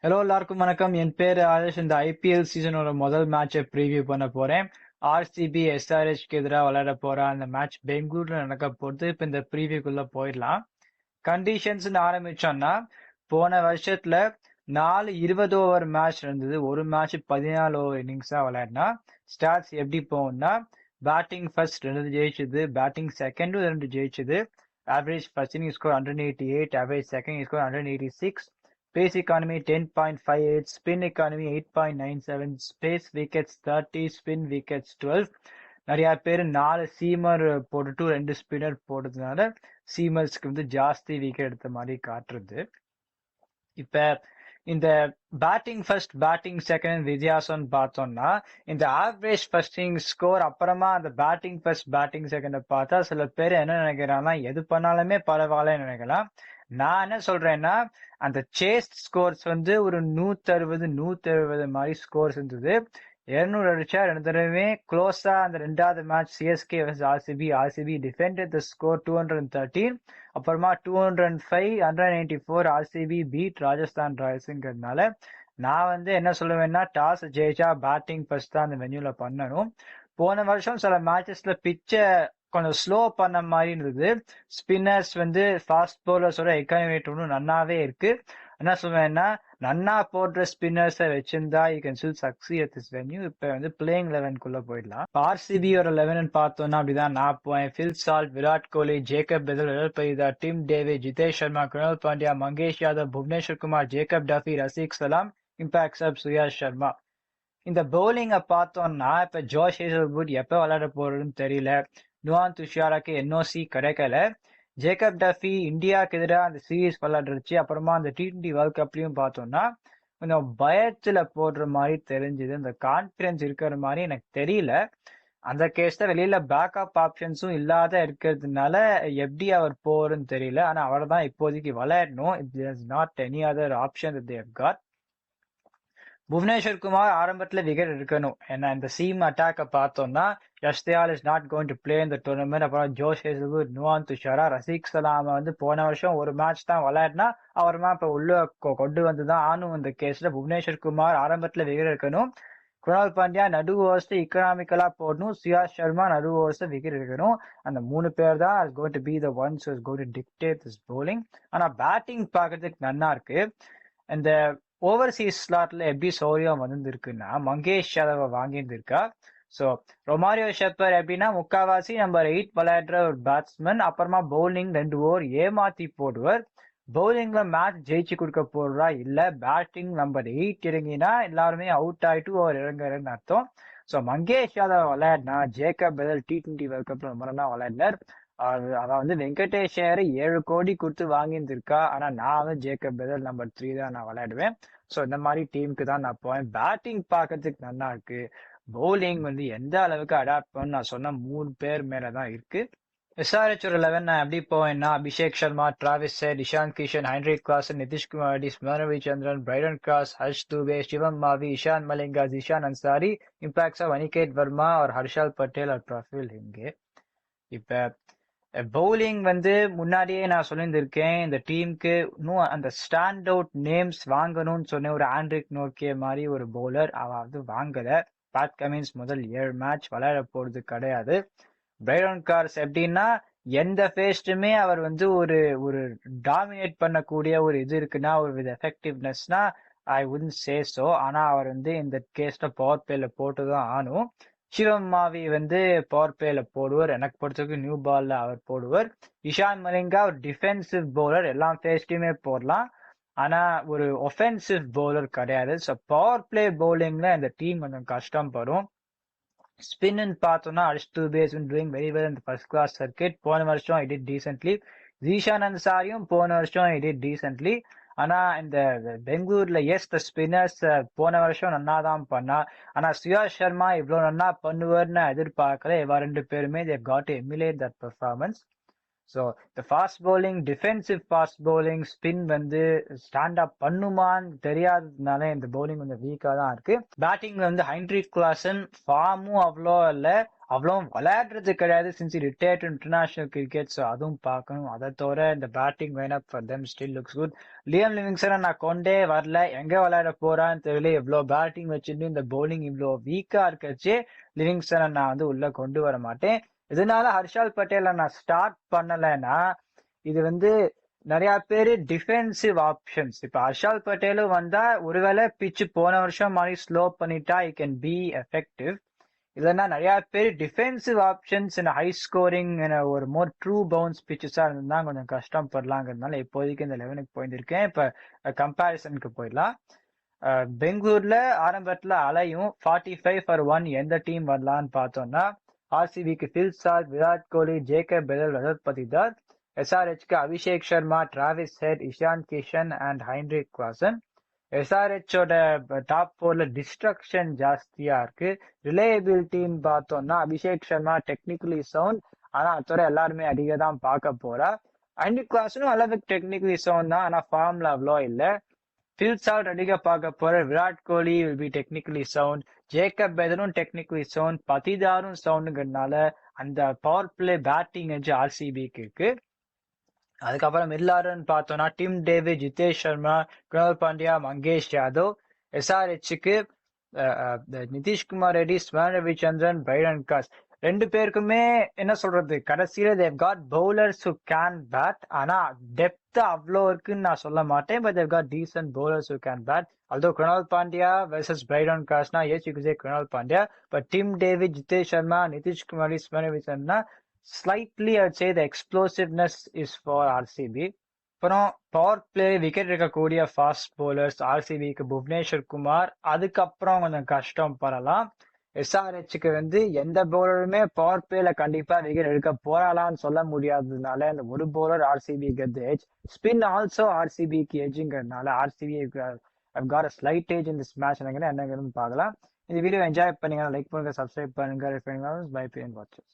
Hello எல்லாருக்கும் வணக்கம். என் பேரு ஆதேஷ். இந்த ஐபிஎல் சீசனோட முதல் மேட்சை ப்ரீவியூ பண்ண போறேன். ஆர்சிபி எஸ்ஆர்ஹெச்க்கு எதிராக விளையாட போற அந்த மேட்ச் பெங்களூர்ல நடக்க போகுது. இப்ப இந்த ப்ரீவியூக்குள்ள போயிடலாம். கண்டிஷன்ஸ் ஆரம்பிச்சோம்னா, போன வருஷத்துல 4 20 ஓவர் மேட்ச் இருந்தது. ஒரு மேட்ச் 14 ஓவர் இன்னிங்ஸா விளையாடினா ஸ்டாட்ஸ் எப்படி போகும்னா, பேட்டிங் ஃபர்ஸ்ட் 2 ஜெயிச்சது, பேட்டிங் செகண்ட் 2 ஜெயிச்சது, average first inning score 188, average second inning score 186, pace economy 10.58, spin economy 8.97, space wickets 30, spin wickets 12. நிறைய பேர் 4 சீமர் போட்டுட்டு 2 ஸ்பின்னர் போட்டதுனால சீமர்ஸ்க்கு ஜாஸ்தி விக்கெட் எடுத்த மாதிரி காட்டுறது. இப்ப இந்த பேட்டிங் ஃபர்ஸ்ட் பேட்டிங் செகண்ட் வித்தியாசம்னு பார்த்தோம்னா, இந்த ஆவரேஜ் ஃபர்ஸ்ட் இன்னிங் ஸ்கோர் அப்புறமா அந்த பேட்டிங் ஃபர்ஸ்ட் பேட்டிங் செகண்ட் பார்த்தா சில பேர் என்ன நினைக்கிறாங்கன்னா, எது பண்ணாலுமே பரவாயில்லன்னு நினைக்கலாம். நான் என்ன சொல்றேன்னா, அந்த சேஸ் ஸ்கோர்ஸ் ஒரு 160 மாதிரி ஸ்கோர்ஸ் இருந்தது. 200 அடிச்சா 2 தடவை க்ளோஸா அந்த ரெண்டாவது match CSK vs RCB defended த ஸ்கோர் 213. அப்புறமா 205 194 ஆர்சிபி பீட் ராஜஸ்தான் ராயல்ஸ்ங்கிறதுனால நான் என்ன சொல்லுவேன்னா, டாஸ் ஜெயிச்சா பேட்டிங் ஃபர்ஸ்ட் தான் அந்த வென்யூல பண்ணணும். போன வருஷம் சில மேட்சஸ்ல பிச்சை கொஞ்சம் ஸ்லோ பண்ண மாதிரி இருந்தது. ஸ்பின்னர்ஸ் ஃபாஸ்ட் பவுலர்ஸோட எக்கானமி ரேட் ஒன்றும் நன்னாவே இருக்கு. என்ன சொல்லுவேன்னா, நன்னா போடுற ஸ்பின்னர்ஸை வச்சிருந்தா you can still succeed at this venue. இப்ப பிளேயிங் 11க்குள்ள போயிடலாம். ஆர்சிபியோட 11 பார்த்தோம்னா அப்படிதான் நான் போவேன். Phil Salt, Virat Kohli, Jacob Bethell, Rajat Patidar, Tim David, Jitesh Sharma, Krunal Pandya, Mangesh Yadav, Bhuvneshwar Kumar, Jacob Duffy, Rasikh Salam, impact sub, Suyash Sharma. இந்த பவுலிங்க பார்த்தோம்னா, இப்ப ஜோஷ் ஹேசல்வுட் எப்ப விளையாட போறதுன்னு தெரியல. நுவான் துஷாராக்கு என்ஓசி கிடைக்கல. ஜேக்கப் டஃபி இந்தியாவுக்கு எதிராக அந்த சீரீஸ் விளையாடுச்சு. அப்புறமா அந்த T20 வேர்ல்ட் கப்லயும் பார்த்தோம்னா கொஞ்சம் பயத்துல போடுற மாதிரி தெரிஞ்சது. அந்த கான்பிடன்ஸ் இருக்கிற மாதிரி எனக்கு தெரியல. அந்த கேஸ்ல வெளியில பேக்கப் ஆப்ஷன்ஸும் இல்லாத இருக்கிறதுனால எப்படி அவர் போறன்னு தெரியல. ஆனா அவர் தான் இப்போதைக்கு விளையாடணும். It not any other option they've got. Bhuvneshwar Kumar ஆரம்பத்துல விக்கெட் எடுக்கணும். ஏன்னா இந்த சீம் அட்டாக்க பார்த்தோம்னா, Yash Dayal is not going to play இந்த டூர்னமெண்ட். அப்புறம் ஜோஷ் ஹேசல்வுட், நுவான் துஷாரா, ரசிக் சலாம போன வருஷம் ஒரு மேட்ச் தான் விளையாடினா அவருமா இப்ப உள்ள கொண்டு வந்துதான் ஆனும். இந்த கேஸ்ல புவனேஸ்வர் குமார் ஆரம்பத்துல விக்கெட் எடுக்கணும். குணால் பாண்டியா நடு ஓவர்ஸ் இக்கனாமிக்கலா போடணும். சுயாஷ் சர்மா நடு ஓவர்ஸ் விக்கெட் எடுக்கணும். அந்த 3 பேர் தான் is going to be the ones is going to dictate this bowling. ஆனா பேட்டிங் பார்க்கறதுக்கு நல்லா இருக்கு. இந்த ஓவர்சீஸ் ஸ்லாட்ல எப்படி சௌரியம் வந்திருக்குன்னா, மங்கேஷ் யாதவ வாங்கியிருந்திருக்கா. ஸோ ரொமாரியோ ஷெப்பர் எப்படின்னா முக்காவாசி நம்பர் 8 விளையாடுற ஒரு பேட்ஸ்மேன். அப்புறமா பவுலிங் 2 ஓவர் ஏமாத்தி போடுவர். பவுலிங்ல மேட்ச் ஜெயிச்சு கொடுக்க போடுறா இல்ல பேட்டிங் நம்பர் 8 இறங்கினா எல்லாருமே அவுட் ஆயிட்டு அவர் இறங்குறன்னு அர்த்தம். ஸோ மங்கேஷ் யாதவ் விளையாடினா ஜேக்கப் பெதல் T20 வேர்ல்ட் கப்ல ரொம்ப நல்லா விளையாடினார். அதான் வெங்கடேஷ் ஐயர் 7 கோடி கொடுத்து வாங்கியிருந்திருக்கா. ஆனா நான் ஜேக்கப் பெதல் நம்பர் 3 தான் நான் விளையாடுவேன். ஸோ இந்த மாதிரி டீமுக்கு தான் நான் போவேன். பேட்டிங் பார்க்கறதுக்கு நல்லா இருக்கு. பவுலிங் எந்த அளவுக்கு அடாப்ட் பண்ண நான் சொன்ன 3 பேர் மேலதான் இருக்கு. SRH ஒரு 11 நான் எப்படி போவேன்னா, Abhishek Sharma, Travis Head, Ishan Kishan, Heinrich Klaasen, Nitish Kumar Reddy, Smriti Ravichandran, Brydon Carse, Harsh Dubey, Shivam Mavi, Eshan Malinga, Zeeshan Ansari, impacts of Aniket Varma और ஹர்ஷால் பட்டேல் और பிரஃபுல் ஹிங்கே. இப்ப பவுலிங் முன்னாடியே நான் சொல்லியிருந்திருக்கேன், இந்த டீமுக்கு இன்னும் அந்த ஸ்டாண்ட் அவுட் நேம்ஸ் வாங்கணும்னு சொன்னேன். ஒரு ஆண்ட்ரிக் நோக்கிய மாதிரி ஒரு பவுலர் அவ வாங்கல. பேட் கமின்ஸ் முதல் 7 மேட்ச் விளையாட போறது கிடையாது. பிரைடன் கார்ஸ் எப்படின்னா எந்த ஃபேஸ்டுமே அவர் ஒரு ஒரு டாமினேட் பண்ணக்கூடிய ஒரு இது இருக்குன்னா, ஒரு வித் எஃபெக்டிவ்னஸ்னா ஐ வுட்ன்ட் சே சோ. ஆனா அவர் இந்த கேஸ்ல பவர் பிளேல போட்டுதான் ஆனும். சிவம் மாவி பவர் பிளேல போடுவார். எனக்கு பொறுத்தவரைக்கும் நியூ பால்ல அவர் போடுவார். இஷான் மலிங்கா ஒரு டிஃபென்சிவ் பவுலர், எல்லா ஃபேஸ்டுமே போடலாம். ஆனா ஒரு ஒஃபென்சிவ் பவுலர் கிடையாது. ஸோ பவர் பிளே பவுலிங்ல இந்த டீம் கொஞ்சம் கஷ்டம் படும். ஸ்பின் பார்த்தோம்னா Harsh Dubey is doing very well இந்த ஃபர்ஸ்ட் கிளாஸ் சர்க்கிட். போன வருஷம் ஐ டிட் டீசென்ட்லி. ஜீஷான் அன்சாரியும் போன வருஷம் ஐ டிட் டீசென்ட்லி. ஆனா இந்த பெங்களூர்ல த ஸ்பின்னர்ஸ் போன வருஷம் நன்னா தான் பண்ணா. ஆனா சுயாஷ் சர்மா இவ்வளவு நன்னா பண்ணுவார்னு எதிர்பார்க்கல. இவ 2 பேருமே they've got to emulate that performance. So இந்த fast bowling, defensive fast bowling, spin வந்து ஸ்டாண்ட் அப் பண்ணுமான்னு தெரியாததுனால இந்த பவுலிங் கொஞ்சம் வீக்கா தான் இருக்கு. பேட்டிங் வந்து ஹென்ரிக் கிளாசன் ஃபார்மும் அவ்வளோ இல்லை, அவ்வளோ விளையாடுறது கிடையாது since retired international cricket. So அதுவும் பார்க்கணும். அதை தவிர இந்த பேட்டிங் வேணப் for them still looks good. Liam லிவிங்ஸ்டனை நான் கொண்டே வரல, எங்க விளையாட போறான்னு தெரியல. இவ்வளோ பேட்டிங் வச்சுட்டு இந்த பவுலிங் இவ்வளோ வீக்கா இருக்கச்சே லிவிங்ஸ்டனை நான் வந்து உள்ள கொண்டு வர மாட்டேன். இதனால ஹர்ஷால் பட்டேலை நான் ஸ்டார்ட் பண்ணலைன்னா இது வந்து நிறைய பேரு டிஃபென்சிவ் ஆப்ஷன்ஸ். இப்ப ஹர்ஷால் பட்டேலும் வந்தா ஒருவேளை பிச்சு போன வருஷம் மாதிரி ஸ்லோ பண்ணிட்டா இ கேன் பி எஃபெக்டிவ். இல்லைன்னா நிறைய பேர் டிஃபென்சிவ் ஆப்ஷன்ஸ் ஹை ஸ்கோரிங் ஒரு மோர் ட்ரூ பவுன்ஸ் பிச்சஸா இருந்தா கொஞ்சம் கஷ்டப்படலாங்கிறதுனால இப்போதைக்கு இந்த 11க்கு போயிருக்கேன். இப்ப கம்பேரிசனுக்கு போயிடலாம். பெங்களூர்ல ஆரம்பத்துல அலையும் 45 for 1 எந்த டீம் வரலான்னு பார்த்தோம்னா ஆர்சிபிக்கு Phil Salt, Virat Kohli, Jacob Bethell, Rajat Patidar. எஸ்ஆர்ஹெச்க்கு Abhishek Sharma, Travis Head, Ishan Kishan and Heinrich Klaasen. எஸ்ஆர்ஹெச்சோட டாப் 4ல டிஸ்ட்ரக்ஷன் ஜாஸ்தியா இருக்கு. ரிலையபிலிட்டின்னு பார்த்தோம்னா அபிஷேக் சர்மா டெக்னிக்கலி சவுண்ட், ஆனா அதோட எல்லாருமே அதிக தான் பார்க்க போறா. ஹென்ரிக் கிளாசனும் அளவுக்கு டெக்னிக்கலி சவுண்ட் தான், ஆனா ஃபார்ம்ல அவ்வளோ இல்லை. ஃபில் சால்ட் அதிக பார்க்க போற. Virat Kohli will be technically sound, Jacob பெதலும் டெக்னிக்கலி சவுண்ட், பத்திதாரும் சவுண்டுங்கிறதுனால அந்த பவர் பிளே பேட்டிங் எட்ஜ் ஆர்சிபிக்கு இருக்கு. அதுக்கப்புறம் மிடில் ஆர்டர்னு பார்த்தோம்னா டிம் டேவிட், ஜிதேஷ் சர்மா, குணால் பாண்டியா, மங்கேஷ் யாதவ். எஸ்ஆர்ஹெச்சுக்கு நிதிஷ்குமார் ரெட்டி, ஸ்வர்ண ரவிச்சந்திரன், பிரைடன் காஸ். ரெண்டு பேருக்குமே என்ன சொல்றது, கடைசியில they've got bowlers who can bat. ஆனா டெப்த் அவ்வளோ இருக்குன்னு நான் சொல்ல மாட்டேன், but they've got decent bowlers who can bat. although Krunal Pandya versus Brydon Krishna, yes, you could say Krunal Pandya, but Tim David, Jitesh Sharma, Nitish Kumar, Swarna Revichandran, slightly I would say the explosiveness is for RCB. அப்புறம் power play wicket இருக்கக்கூடிய fast bowlers ஆர்சிபிக்கு Bhubaneswar Kumar, அதுக்கப்புறம் கொஞ்சம் கஷ்டம் படலாம். எஸ்ஆர்ஹெச்சுக்கு வந்து எந்த பவுலருமே power பிளேல கண்டிப்பா விக்கெட் எடுக்க போறாளான்னு சொல்ல முடியாததுனால இந்த ஒரு bowler RCB get edge. Spin also ஆர்சிபிக்கு எட்ஜுங்கிறதுனால RCB I've got a slight edge in this match. என்னங்கிறது பார்க்கலாம். இந்த வீடியோ என்ஜாய் பண்ணீங்கன்னா லைக் பண்ணுங்க, சப்ஸ்கிரைப் பண்ணுங்க, பை பை வாட்சஸ்.